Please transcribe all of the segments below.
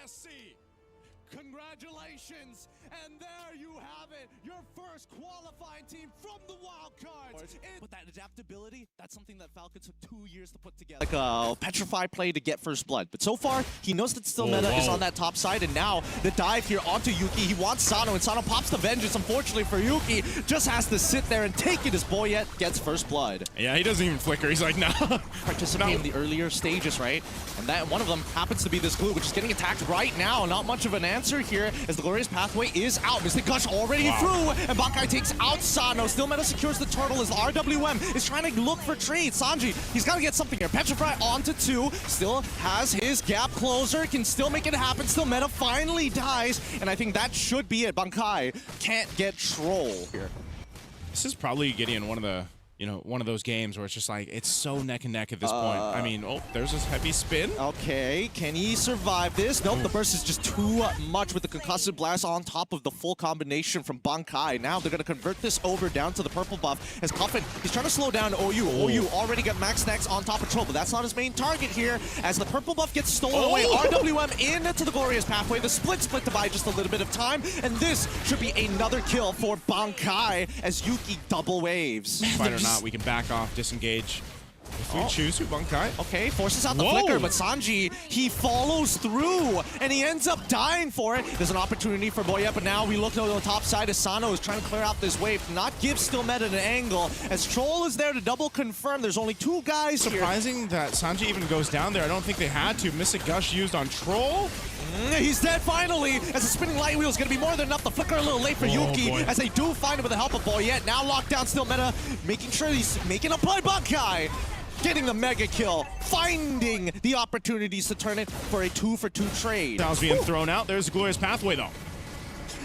USC. Congratulations, and there you have it, your first qualifying team from the wildcards. With that adaptability, that's something that Falcon took 2 years to put together. Like a petrified play to get first blood, but so far, he knows that still meta is on that top side, and now the dive here onto Yuki. He wants Sano, and Sano pops the vengeance. Unfortunately for Yuki, just has to sit there and take it as Boyet gets first blood. Yeah, he doesn't even flicker. He's like, no. Participate in the earlier stages, right? And that one of them happens to be this glue, which is getting attacked right now. Not much of an answer here as the glorious pathway is out. Mystic Gush already through, and Bankai takes out Sano. Still meta secures the turtle as the RWM is trying to look for trades. Sanji, he's got to get something here. Petrify onto 2, still has his gap closer, can still make it happen. Still meta finally dies, and I think that should be it. Bankai can't get Troll here. This is probably Gideon one of the, one of those games where it's just like, it's so neck and neck at this point. I mean, oh, there's this heavy spin. Okay, can he survive this? Nope, the burst is just too much with the concussive blast on top of the full combination from Bankai. Now they're going to convert this over down to the purple buff as Coffin, he's trying to slow down OU. OU already got max stacks on top of Troll, but that's not his main target here as the purple buff gets stolen away. RWM into the glorious pathway. The split to buy just a little bit of time, and this should be another kill for Bankai as Yuki double waves. Fine or not, we can back off, disengage. If we choose to, Bankai. Okay, forces out the flicker, but Sanji, he follows through, and he ends up dying for it. There's an opportunity for Boyet, but now we look on the top side as Sano is trying to clear out this wave, not give still meta an angle, as Troll is there to double confirm. There's only 2 guys Surprising here. that Sanji even goes down there. I don't think they had to. Mystic Gush used on Troll. He's dead finally, as the spinning light wheel is going to be more than enough. The flicker a little late for Yuki, as they do find him with the help of Boyet. Now locked down still meta, making sure he's making a play. Bankai getting the mega kill, finding the opportunities to turn it for a 2-for-2 trade. Styles being thrown out. There's the glorious pathway though.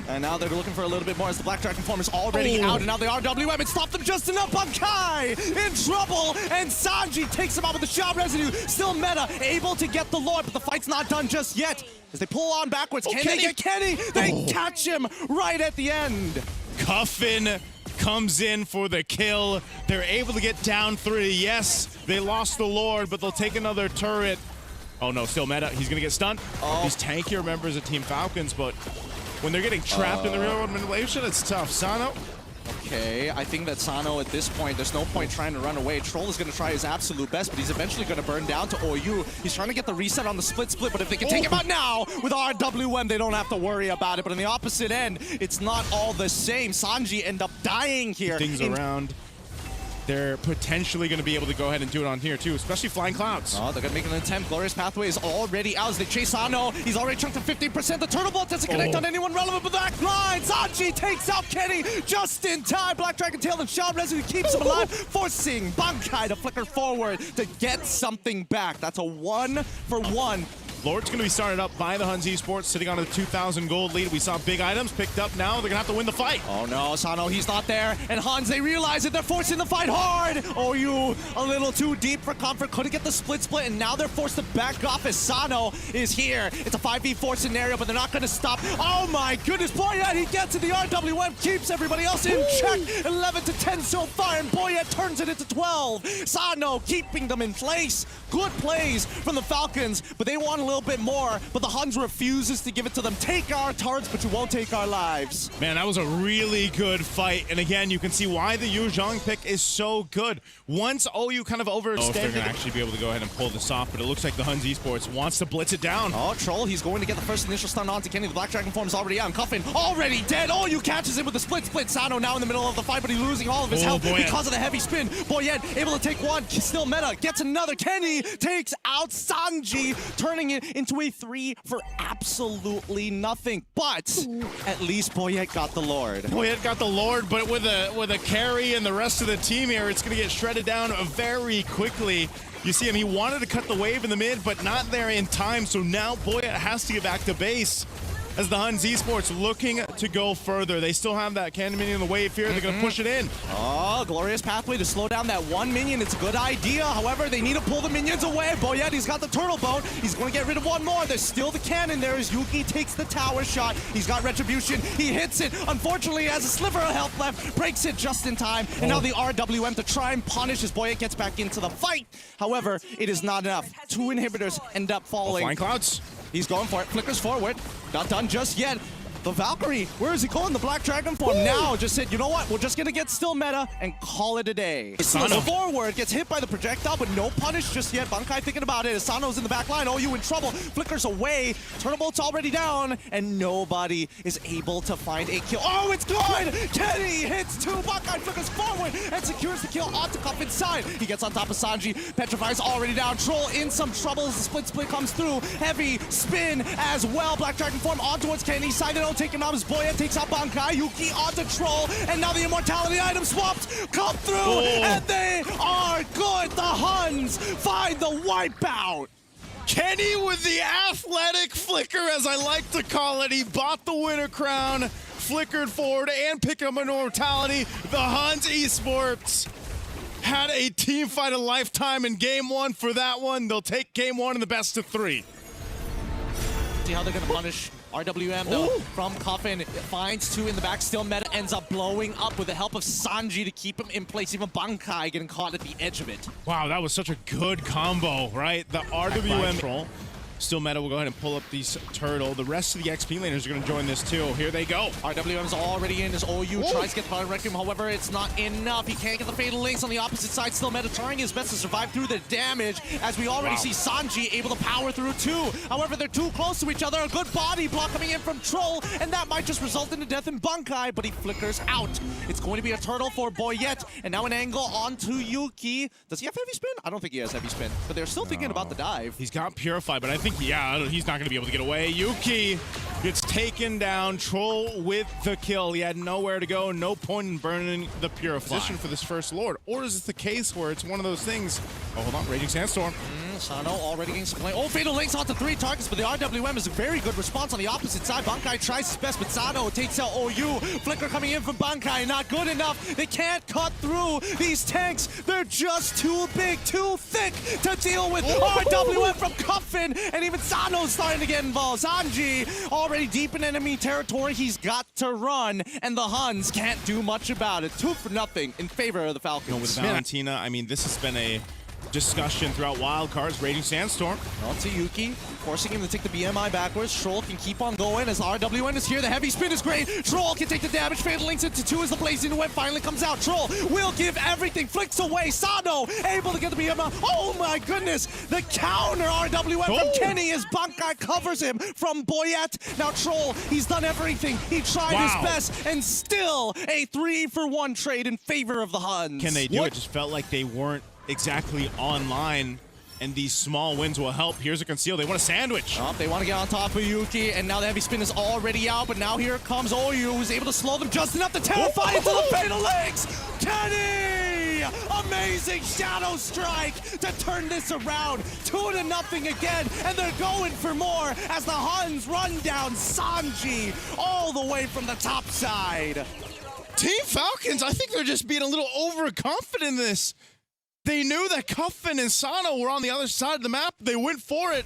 And now they're looking for a little bit more as the Black Dragon form is already out, and now the RWM, it stopped them just enough. Bankai in trouble, and Sanji takes him out with the shot residue. Still meta, able to get the Lord, but the fight's not done just yet. As they pull on backwards, can they get Kenny? They catch him right at the end. Coffin comes in for the kill. They're able to get down 3. Yes, they lost the Lord, but they'll take another turret. Oh no, still meta. He's gonna get stunned. These tankier members of Team Falcons, but when they're getting trapped in the real world manipulation, it's tough. Sano. Okay, I think that Sano at this point, there's no point trying to run away. Troll is going to try his absolute best, but he's eventually going to burn down to OU. He's trying to get the reset on the split, but if they can take him out now with RWM, they don't have to worry about it. But on the opposite end, it's not all the same. Sanji end up dying here. Things around. They're potentially going to be able to go ahead and do it on here too, especially Flying Clouds. Oh, they're going to make an attempt. Glorious Pathway is already out as they chase Sano. He's already chunked to 15%. The Turtle Bolt doesn't connect on anyone relevant, but that line. Sanji takes out Kenny just in time. Black Dragon Tail and Shroud Residue keeps him alive, forcing Bankai to flicker forward to get something back. That's a 1-for-1. Lord's going to be started up by the Huns Esports, sitting on a 2,000 gold lead. We saw big items picked up now. They're going to have to win the fight. Oh no, Sano, he's not there. And Huns, they realize that they're forcing the fight hard. OU a little too deep for comfort. Couldn't get the split, and now they're forced to back off as Sano is here. It's a 5v4 scenario, but they're not going to stop. Oh my goodness, Boyet, he gets to the RWM, keeps everybody else in check. 11-10 so far, and Boyet turns it into 12. Sano keeping them in place. Good plays from the Falcons, but they want a little bit more, but the Huns refuses to give it to them. Take our turrets, but you won't take our lives. Man, that was a really good fight, and again, you can see why the Yu Zhang pick is so good. Once OU kind of overextended, they're going to actually be able to go ahead and pull this off, but it looks like the Huns Esports wants to blitz it down. Oh, Troll, he's going to get the first initial stun onto Kenny. The Black Dragon form is already out, and Coffin already dead. OU catches him with the split. Sano now in the middle of the fight, but he's losing all of his health because of the heavy spin. Boyet able to take one, still meta, gets another. Kenny takes out Sanji, turning it into a 3 for absolutely nothing. But at least Boyet got the Lord. Boyet got the Lord, but with a carry and the rest of the team here, it's going to get shredded down very quickly. You see him, he wanted to cut the wave in the mid, but not there in time, so now Boyet has to get back to base. As the Huns Esports looking to go further. They still have that cannon minion in the wave here. They're going to push it in. Oh, glorious pathway to slow down that one minion. It's a good idea. However, they need to pull the minions away. Boyet, he's got the turtle boat. He's going to get rid of one more. There's still the cannon there as Yuki takes the tower shot. He's got retribution. He hits it. Unfortunately, has a sliver of health left. Breaks it just in time. And now the RWM to try and punish as Boyet gets back into the fight. However, it is not enough. 2 inhibitors end up falling. Flying Clouds. He's going for it. Flickers forward. Not done just yet. The Valkyrie, where is he calling the Black Dragon form? Now just said, you know what? We're just gonna get still meta and call it a day. Asano forward, gets hit by the projectile, but no punish just yet. Bankai thinking about it. Asano's in the back line. OU in trouble. Flickers away. Turtlebolt's already down, and nobody is able to find a kill. Oh, it's good! Kenny hits two. Bankai flickers forward and secures the kill onto Cuff inside. He gets on top of Sanji. Petrify's already down. Troll in some trouble as the split comes through. Heavy spin as well. Black Dragon form on towards Kenny. Side it taking off as Boyet takes out Bankai. Yuki onto Troll, and now the immortality item swaps come through, and they are good. The Huns find the wipeout. Kenny with the athletic flicker, as I like to call it. He bought the winner crown, flickered forward, and picked up immortality. The Huns Esports had a team fight of lifetime in game one for that one. They'll take game one in the best of three. See how they're going to punish RWM though. From Coffin, finds two in the back, still meta, ends up blowing up with the help of Sanji to keep him in place. Even Bankai getting caught at the edge of it. Wow, that was such a good combo, right? The RWM troll. Still meta will go ahead and pull up these turtle. The rest of the XP laners are going to join this too. Here they go. RWM's already in as OU tries to get the Requiem. However, it's not enough. He can't get the Fatal Links on the opposite side. Still meta trying his best to survive through the damage, as we already see Sanji able to power through too. However, they're too close to each other. A good body block coming in from Troll, and that might just result in a death in Bankai, but he flickers out. It's going to be a turtle for Boyet, and now an angle onto Yuki. Does he have heavy spin? I don't think he has heavy spin, but they're still thinking about the dive. He's got Purify, but I think, yeah, he's not going to be able to get away. Yuki gets taken down. Troll with the kill. He had nowhere to go. No point in burning the Purify. Position for this first Lord. Or is it the case where it's one of those things? Oh, hold on. Raging Sandstorm. Sano already getting some play. Oh, Fatal Links onto 3 targets, but the RWM is a very good response on the opposite side. Bankai tries his best, but Sano takes out OU. Flicker coming in from Bankai. Not good enough. They can't cut through these tanks. They're just too big, too thick to deal with. RWM from Cuffin, and even Sano's starting to get involved. Sanji already deep in enemy territory. He's got to run, and the Huns can't do much about it. 2-0 in favor of the Falcons. You know, with Valentina, I mean, this has been a discussion throughout wildcards. Raging Sandstorm. On to Yuki, forcing him to take the BMI backwards. Troll can keep on going as RWN is here. The heavy spin is great. Troll can take the damage. Fatal Links into 2 as the blazing web finally comes out. Troll will give everything. Flicks away. Sano able to get the BMI. Oh my goodness. The counter RWN from Kenny as Bankai covers him from Boyet. Now Troll, he's done everything. He tried his best, and still a 3-for-1 trade in favor of the Huns. Can they do it? Just felt like they weren't exactly online, and these small wins will help. Here's a conceal. They want a sandwich. They want to get on top of Yuki, and now the heavy spin is already out, but now here comes OU, who's able to slow them just enough to terrify into the Fatal Links. Kenny! Amazing Shadow Strike to turn this around. 2-0 again, and they're going for more as the Huns run down Sanji all the way from the top side. Team Falcons, I think they're just being a little overconfident in this. They knew that Cuffin and Sano were on the other side of the map. They went for it.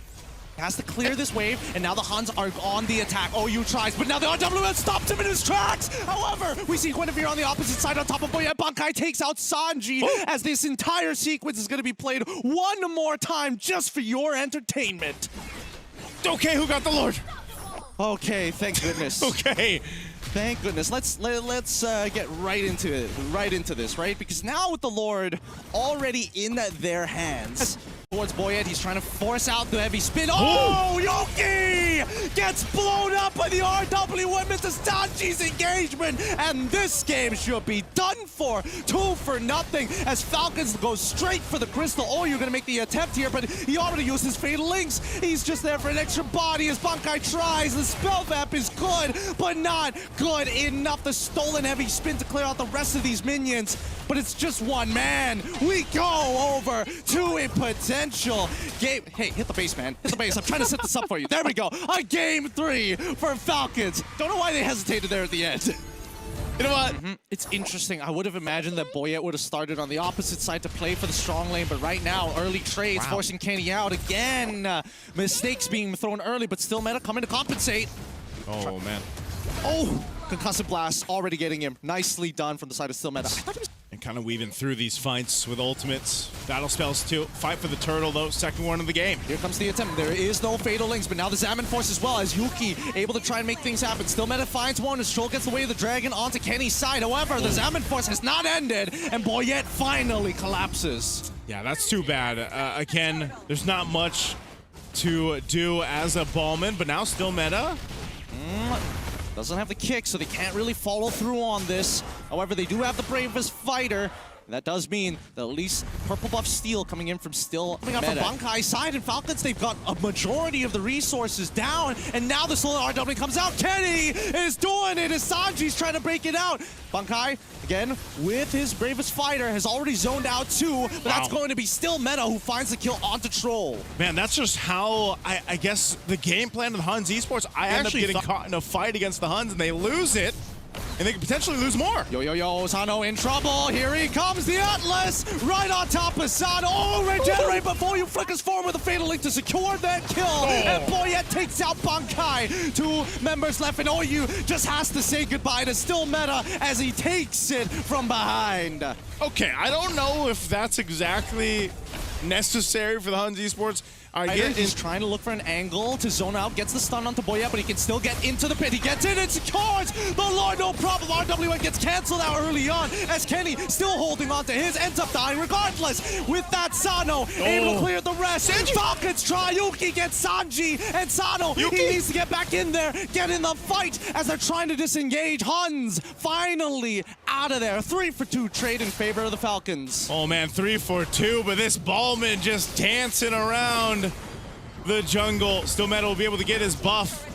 Has to clear this wave, and now the Huns are on the attack. OU tries, but now the RWM stopped him in his tracks. However, we see Guinevere on the opposite side on top of Boyet. Bankai takes out Sanji as this entire sequence is going to be played one more time just for your entertainment. Okay, who got the Lord? Okay, thank goodness. Okay. Thank goodness. Let's get right into this, right? Because now with the Lord already in their hands, towards Boyet, he's trying to force out the heavy spin. Oh, Yoki gets blown up by the RWM into Sanji's engagement, and this game should be done for. 2-0 as Falcons go straight for the crystal. Oh, you're gonna make the attempt here, but he already used his Fatal Links. He's just there for an extra body as Bankai tries. The spell vamp is good, but not good enough. The stolen heavy spin to clear out the rest of these minions, but it's just one man. We go over to a potential game. Hey, hit the base, man. Hit the base. I'm trying to set this up for you. There we go. A game 3 for Falcons. Don't know why they hesitated there at the end. You know what? It's interesting. I would have imagined that Boyet would have started on the opposite side to play for the strong lane, but right now, early trades forcing Kenny out again. Mistakes being thrown early, but still meta coming to compensate. Oh, man. Oh, concussive blast already getting him. Nicely done from the side of still meta. And kind of weaving through these fights with ultimates. Battle spells too. Fight for the turtle though, second one of the game. Here comes the attempt. There is no Fatal Links, but now the Zaman Force as well, as Yuki able to try and make things happen. Still Meta finds one as Troll gets the way of the dragon onto Kenny's side. However, the Zaman Force has not ended, and Boyet finally collapses. Yeah, that's too bad. Again, there's not much to do as a Ballman, but now still Meta. Doesn't have the kick, so they can't really follow through on this. However, they do have the bravest fighter. And that does mean that at least purple buff Steel coming in from Still. Coming up from Bankai's side, and Falcons, they've got a majority of the resources down, and now the solo RW comes out. Kenny is doing it as Sanji's trying to break it out. Bankai, again, with his bravest fighter, has already zoned out too, but that's going to be Still Meta who finds the kill onto Troll. Man, that's just how, I guess, the game plan of the Huns Esports, I end up getting caught in a fight against the Huns, and they lose it. And they could potentially lose more. Yo, Sano in trouble. Here he comes, the Atlas, right on top of Sano. Oh, regenerate before you flickers forward with a Fatal Link to secure that kill. And Boyet takes out Bankai. 2 members left, and Oyu just has to say goodbye to Still Meta as he takes it from behind. Okay, I don't know if that's exactly necessary for the Huns Esports. He's trying to look for an angle to zone out, gets the stun onto Boyet, but he can still get into the pit. He gets in and secures the Lord, no problem. RWN gets canceled out early on as Kenny still holding on to his, ends up dying regardless. With that, Sano able to clear the rest. Falcons try, Yuki gets Sanji, and Sano, he needs to get back in there, get in the fight as they're trying to disengage. Huns finally out of there. 3 for 2 trade in favor of the Falcons. Oh man, 3 for 2, but this Ballman just dancing around the jungle. Still Meta will be able to get his buff,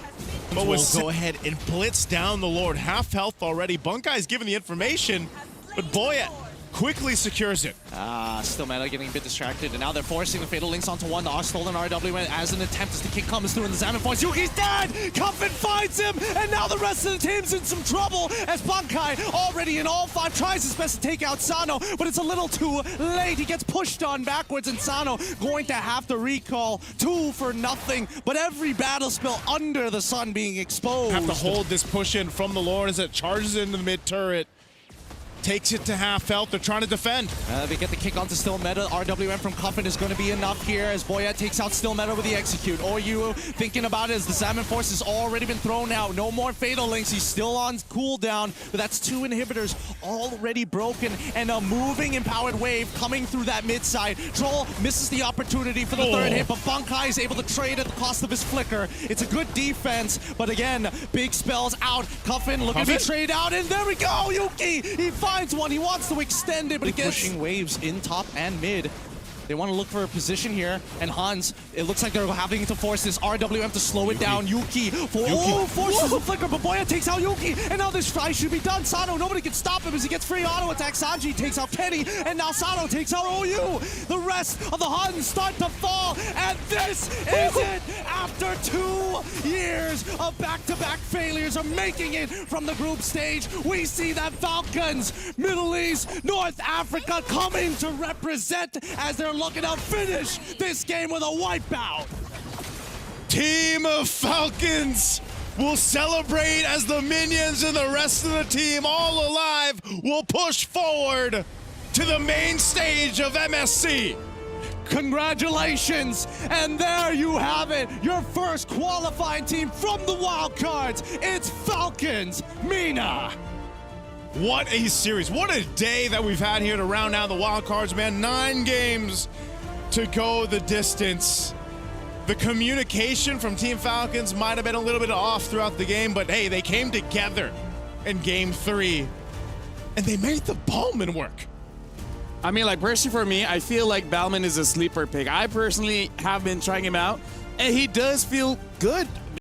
but will go ahead and blitz down the Lord. Half health already. Bunkai's given the information, but Boyet quickly secures it. Still Meta getting a bit distracted, and now they're forcing the Fatal Links onto one. The stolen RW as an attempt as the kick comes through in the Zaman Force. Yuki's dead! Cuffin finds him, and now the rest of the team's in some trouble as Bankai, already in all 5, tries his best to take out Sano, but it's a little too late. He gets pushed on backwards, and Sano going to have to recall 2 for nothing, but every battle spell under the sun being exposed. Have to hold this push in from the Lord as it charges into the mid turret. Takes it to half health. They're trying to defend. They get the kick onto Still Meta. RWM from Cuffin is going to be enough here as Boyet takes out Still Meta with the execute. Oyu thinking about it as the Zaman Force has already been thrown out. No more Fatal Links. He's still on cooldown, but that's 2 inhibitors already broken and a moving empowered wave coming through that mid side. Troll misses the opportunity for the 3rd hit, but Bankai is able to trade at the cost of his flicker. It's a good defense, but again, big spells out. Cuffin looking to be traded out, and there we go. Yuki, he finds one. He wants to extend it, but he gets pushing waves in top and mid. They want to look for a position here, and Hans, it looks like they're having to force this RWM to slow it down. Yuki forces the flicker, but Boyet takes out Yuki, and now this try should be done. Sano, nobody can stop him as he gets free auto attack. Sanji takes out Kenny, and now Sano takes out OU. The rest of the Huns start to fall, and this is it. After 2 years of back-to-back failures of making it from the group stage, we see that Falcons, Middle East, North Africa coming to represent as they're looking to finish this game with a wipeout. Team of Falcons will celebrate as the minions and the rest of the team, all alive, will push forward to the main stage of MSC. Congratulations, and there you have it, your first qualifying team from the wildcards. It's Falcons Mina. What a series. What a day that we've had here to round out the wild cards, man. 9 games to go the distance. The communication from Team Falcons might have been a little bit off throughout the game, but hey, they came together in game 3, and they made the Ballman work. I mean, like, personally for me, I feel like Ballman is a sleeper pick. I personally have been trying him out, and he does feel good.